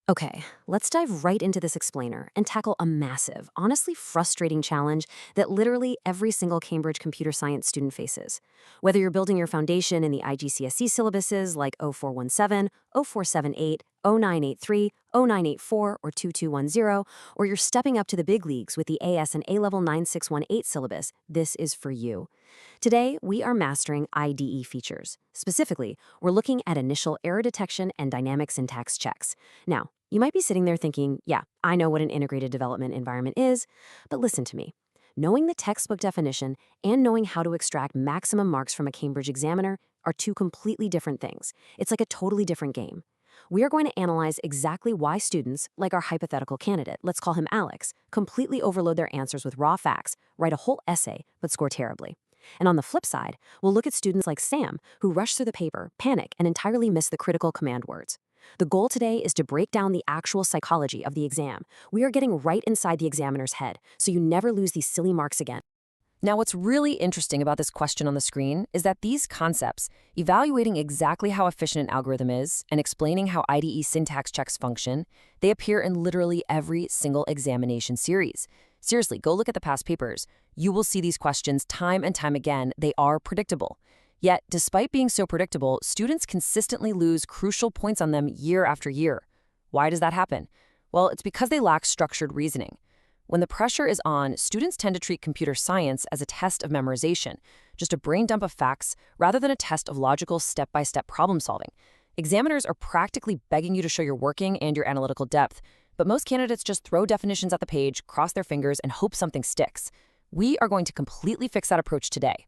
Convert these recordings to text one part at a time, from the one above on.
Okay, let's dive right into this explainer and tackle a massive, honestly frustrating challenge that literally every single Cambridge computer science student faces. Whether you're building your foundation in the IGCSE syllabuses like 0417, 0478, 0983, 0984, or 2210, or you're stepping up to the big leagues with the AS and A-Level 9618 syllabus, this is for you. Today, we are mastering IDE features. Specifically, we're looking at initial error detection and dynamic syntax checks. Now, you might be sitting there thinking, yeah, I know what an integrated development environment is, but listen to me. Knowing the textbook definition and knowing how to extract maximum marks from a Cambridge examiner are two completely different things. It's like a totally different game. We are going to analyze exactly why students, like our hypothetical candidate, let's call him Alex, completely overload their answers with raw facts, write a whole essay, but score terribly. And on the flip side, we'll look at students like Sam, who rush through the paper, panic, and entirely miss the critical command words. The goal today is to break down the actual psychology of the exam. We are getting right inside the examiner's head, so you never lose these silly marks again. Now, what's really interesting about this question on the screen is that these concepts, evaluating exactly how efficient an algorithm is and explaining how IDE syntax checks function, they appear in literally every single examination series. Seriously, go look at the past papers. You will see these questions time and time again. They are predictable. Yet, despite being so predictable, students consistently lose crucial points on them year after year. Why does that happen? Well, it's because they lack structured reasoning. When the pressure is on, students tend to treat computer science as a test of memorization, just a brain dump of facts, rather than a test of logical step-by-step problem solving. Examiners are practically begging you to show your working and your analytical depth, but most candidates just throw definitions at the page, cross their fingers, and hope something sticks. We are going to completely fix that approach today.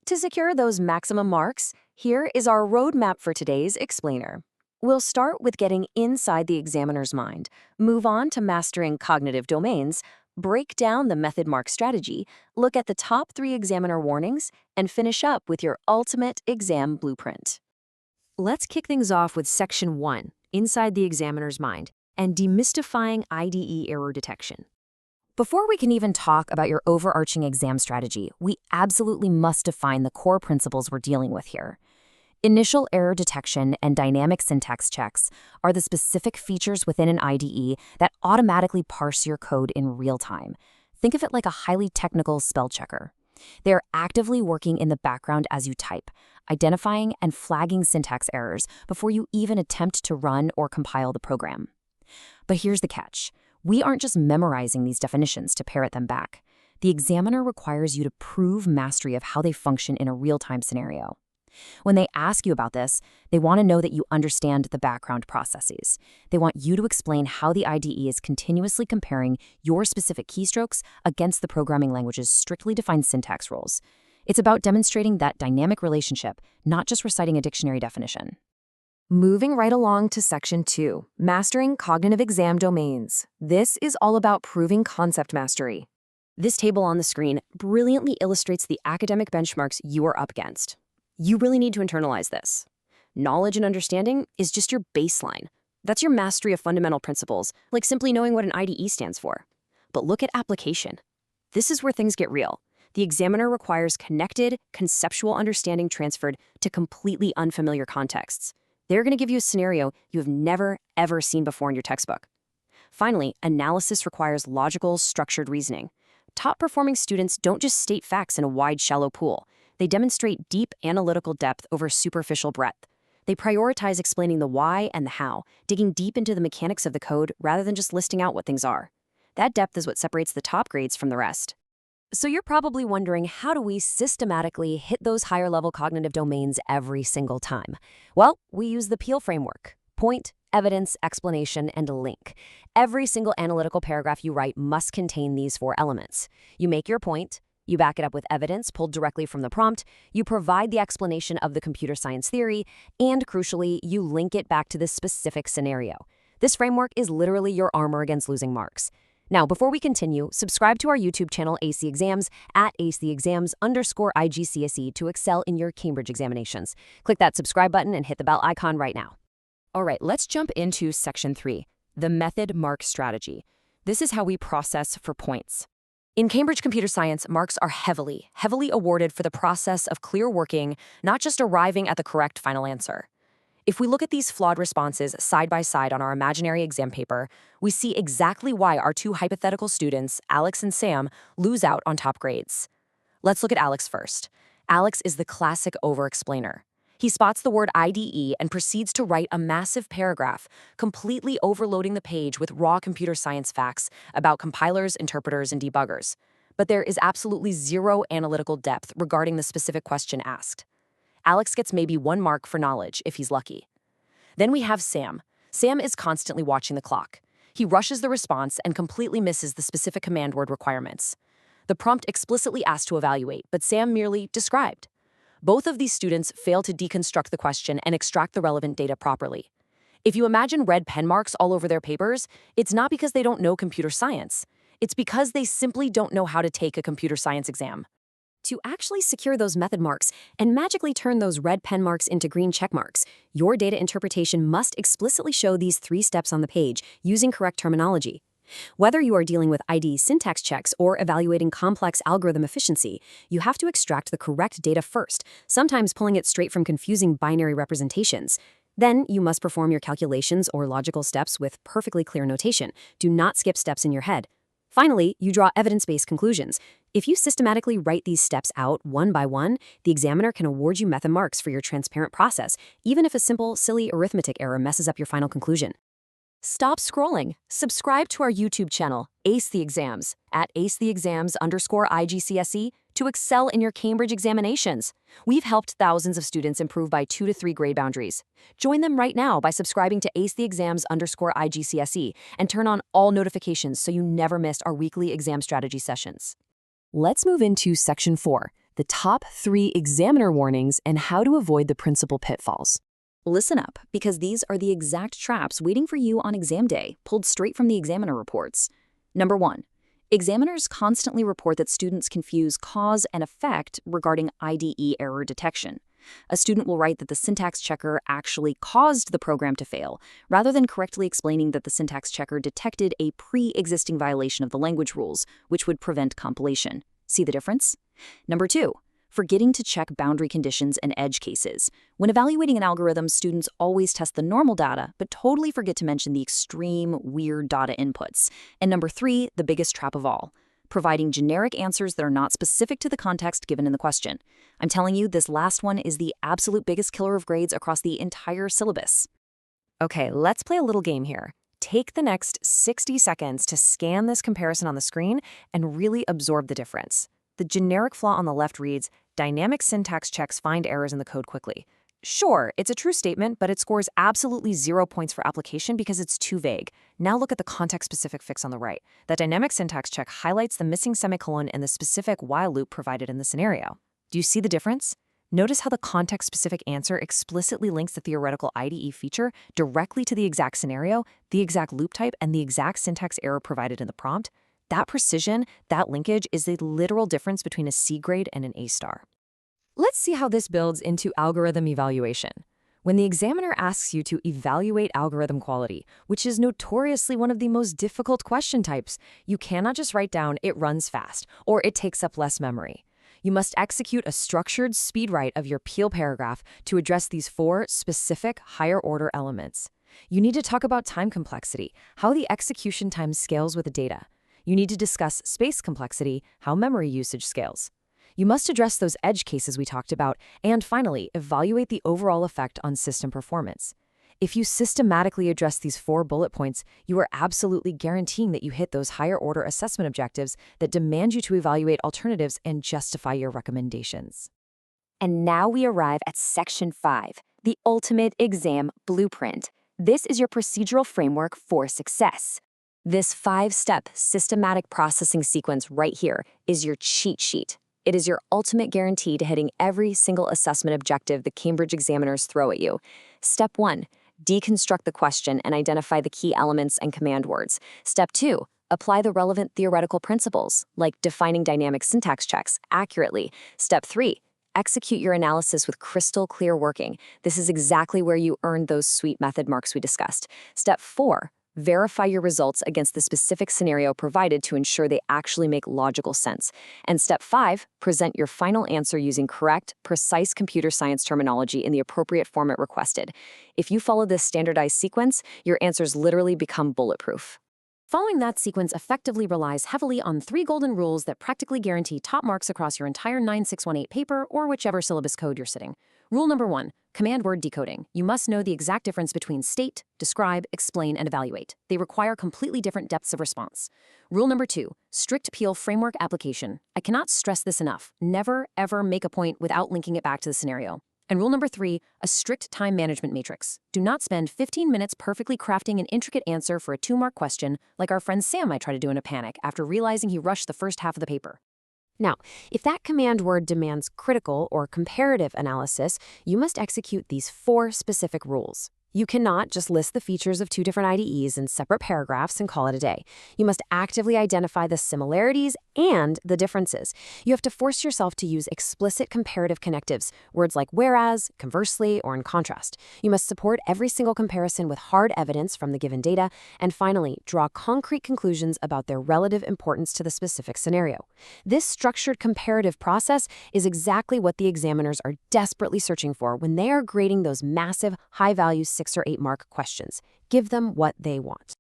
To secure those maximum marks, here is our roadmap for today's explainer. We'll start with getting inside the examiner's mind, move on to mastering cognitive domains, break down the method mark strategy, look at the top 3 examiner warnings, and finish up with your ultimate exam blueprint. Let's kick things off with Section 1, Inside the Examiner's Mind, and demystifying IDE error detection. Before we can even talk about your overarching exam strategy, we absolutely must define the core principles we're dealing with here. Initial error detection and dynamic syntax checks are the specific features within an IDE that automatically parse your code in real time. Think of it like a highly technical spell checker. They're actively working in the background as you type, identifying and flagging syntax errors before you even attempt to run or compile the program. But here's the catch. We aren't just memorizing these definitions to parrot them back. The examiner requires you to prove mastery of how they function in a real-time scenario. When they ask you about this, they want to know that you understand the background processes. They want you to explain how the IDE is continuously comparing your specific keystrokes against the programming language's strictly defined syntax rules. It's about demonstrating that dynamic relationship, not just reciting a dictionary definition. Moving right along to Section 2, Mastering Cognitive Exam Domains. This is all about proving concept mastery. This table on the screen brilliantly illustrates the academic benchmarks you are up against. You really need to internalize this. Knowledge and understanding is just your baseline. That's your mastery of fundamental principles, like simply knowing what an IDE stands for. But look at application. This is where things get real. The examiner requires connected, conceptual understanding transferred to completely unfamiliar contexts. They're going to give you a scenario you have never, ever seen before in your textbook. Finally, analysis requires logical, structured reasoning. Top-performing students don't just state facts in a wide, shallow pool. They demonstrate deep analytical depth over superficial breadth. They prioritize explaining the why and the how, digging deep into the mechanics of the code rather than just listing out what things are. That depth is what separates the top grades from the rest. So you're probably wondering, how do we systematically hit those higher-level cognitive domains every single time? Well, we use the PEEL framework. Point, evidence, explanation, and a link. Every single analytical paragraph you write must contain these 4 elements. You make your point, you back it up with evidence pulled directly from the prompt, you provide the explanation of the computer science theory, and crucially, you link it back to the specific scenario. This framework is literally your armor against losing marks. Now, before we continue, subscribe to our YouTube channel, AC Exams, at @ACEXams_IGCSE to excel in your Cambridge examinations. Click that subscribe button and hit the bell icon right now. All right, let's jump into Section 3, the method mark strategy. This is how we process for points. In Cambridge Computer Science, marks are heavily awarded for the process of clear working, not just arriving at the correct final answer. If we look at these flawed responses side by side on our imaginary exam paper, we see exactly why our two hypothetical students, Alex and Sam, lose out on top grades. Let's look at Alex first. Alex is the classic over-explainer. He spots the word IDE and proceeds to write a massive paragraph, completely overloading the page with raw computer science facts about compilers, interpreters, and debuggers. But there is absolutely zero analytical depth regarding the specific question asked. Alex gets maybe 1 mark for knowledge if he's lucky. Then we have Sam. Sam is constantly watching the clock. He rushes the response and completely misses the specific command word requirements. The prompt explicitly asked to evaluate, but Sam merely described. Both of these students fail to deconstruct the question and extract the relevant data properly. If you imagine red pen marks all over their papers, it's not because they don't know computer science. It's because they simply don't know how to take a computer science exam. To actually secure those method marks and magically turn those red pen marks into green check marks, your data interpretation must explicitly show these 3 steps on the page using correct terminology. Whether you are dealing with IDE syntax checks or evaluating complex algorithm efficiency, you have to extract the correct data first, sometimes pulling it straight from confusing binary representations. Then you must perform your calculations or logical steps with perfectly clear notation. Do not skip steps in your head. Finally, you draw evidence-based conclusions. If you systematically write these steps out one by one, the examiner can award you method marks for your transparent process, even if a simple, silly arithmetic error messes up your final conclusion. Stop scrolling. Subscribe to our YouTube channel, Ace the Exams, at acetheexams_IGCSE to excel in your Cambridge examinations. We've helped thousands of students improve by 2 to 3 grade boundaries. Join them right now by subscribing to acetheexams_IGCSE and turn on all notifications so you never miss our weekly exam strategy sessions. Let's move into Section 4, the top 3 examiner warnings and how to avoid the principal pitfalls. Listen up, because these are the exact traps waiting for you on exam day, pulled straight from the examiner reports. Number 1. Examiners constantly report that students confuse cause and effect regarding IDE error detection. A student will write that the syntax checker actually caused the program to fail, rather than correctly explaining that the syntax checker detected a pre-existing violation of the language rules, which would prevent compilation. See the difference? Number 2. Forgetting to check boundary conditions and edge cases. When evaluating an algorithm, students always test the normal data, but totally forget to mention the extreme, weird data inputs. And number 3, the biggest trap of all, providing generic answers that are not specific to the context given in the question. I'm telling you, this last one is the absolute biggest killer of grades across the entire syllabus. Okay, let's play a little game here. Take the next 60 seconds to scan this comparison on the screen and really absorb the difference. The generic flaw on the left reads, "Dynamic syntax checks find errors in the code quickly." Sure, it's a true statement, but it scores absolutely 0 points for application because it's too vague. Now look at the context-specific fix on the right. That dynamic syntax check highlights the missing semicolon and the specific while loop provided in the scenario. Do you see the difference? Notice how the context-specific answer explicitly links the theoretical IDE feature directly to the exact scenario, the exact loop type, and the exact syntax error provided in the prompt. That precision, that linkage, is the literal difference between a C grade and an A star. Let's see how this builds into algorithm evaluation. When the examiner asks you to evaluate algorithm quality, which is notoriously one of the most difficult question types, you cannot just write down "it runs fast" or "it takes up less memory." You must execute a structured speed write of your Peel paragraph to address these 4 specific higher-order elements. You need to talk about time complexity, how the execution time scales with the data. You need to discuss space complexity, how memory usage scales. You must address those edge cases we talked about, and finally, evaluate the overall effect on system performance. If you systematically address these 4 bullet points, you are absolutely guaranteeing that you hit those higher-order assessment objectives that demand you to evaluate alternatives and justify your recommendations. And now we arrive at Section 5, the ultimate exam blueprint. This is your procedural framework for success. This 5-step systematic processing sequence right here is your cheat sheet. It is your ultimate guarantee to hitting every single assessment objective the Cambridge examiners throw at you. Step 1, deconstruct the question and identify the key elements and command words. Step 2, apply the relevant theoretical principles, like defining dynamic syntax checks, accurately. Step 3, execute your analysis with crystal clear working. This is exactly where you earned those sweet method marks we discussed. Step 4, Verify your results against the specific scenario provided to ensure they actually make logical sense. And step 5, present your final answer using correct, precise computer science terminology in the appropriate format requested. If you follow this standardized sequence, your answers literally become bulletproof. Following that sequence effectively relies heavily on 3 golden rules that practically guarantee top marks across your entire 9618 paper or whichever syllabus code you're sitting. Rule number 1, command word decoding. You must know the exact difference between state, describe, explain, and evaluate. They require completely different depths of response. Rule number 2, strict Peel framework application. I cannot stress this enough. Never, ever make a point without linking it back to the scenario. And rule number 3, a strict time management matrix. Do not spend 15 minutes perfectly crafting an intricate answer for a 2-mark question like our friend Sam might try to do in a panic after realizing he rushed the first half of the paper. Now, if that command word demands critical or comparative analysis, you must execute these 4 specific rules. You cannot just list the features of 2 different IDEs in separate paragraphs and call it a day. You must actively identify the similarities and the differences. You have to force yourself to use explicit comparative connectives, words like whereas, conversely, or in contrast. You must support every single comparison with hard evidence from the given data, and finally, draw concrete conclusions about their relative importance to the specific scenario. This structured comparative process is exactly what the examiners are desperately searching for when they are grading those massive, high-value 6 or 8 mark questions. Give them what they want.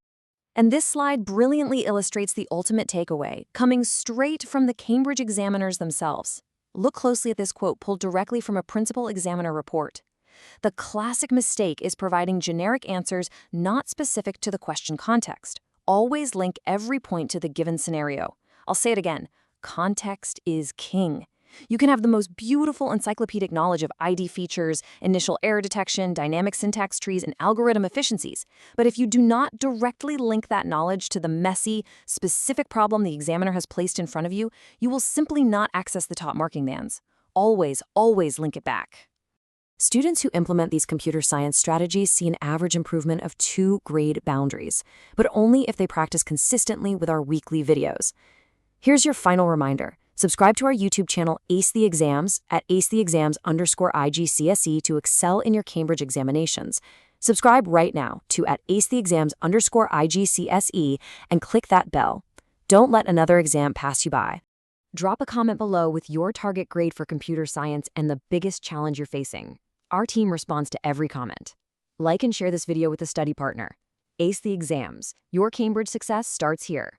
And this slide brilliantly illustrates the ultimate takeaway, coming straight from the Cambridge examiners themselves. Look closely at this quote pulled directly from a principal examiner report. The classic mistake is providing generic answers not specific to the question context. Always link every point to the given scenario. I'll say it again. Context is king. You can have the most beautiful encyclopedic knowledge of IDE features, initial error detection, dynamic syntax trees, and algorithm efficiencies. But if you do not directly link that knowledge to the messy, specific problem the examiner has placed in front of you, you will simply not access the top marking bands. Always, always link it back. Students who implement these computer science strategies see an average improvement of 2 grade boundaries, but only if they practice consistently with our weekly videos. Here's your final reminder. Subscribe to our YouTube channel, Ace the Exams, at acetheexams_IGCSE to excel in your Cambridge examinations. Subscribe right now to at acetheexams_IGCSE and click that bell. Don't let another exam pass you by. Drop a comment below with your target grade for computer science and the biggest challenge you're facing. Our team responds to every comment. Like and share this video with a study partner. Ace the Exams. Your Cambridge success starts here.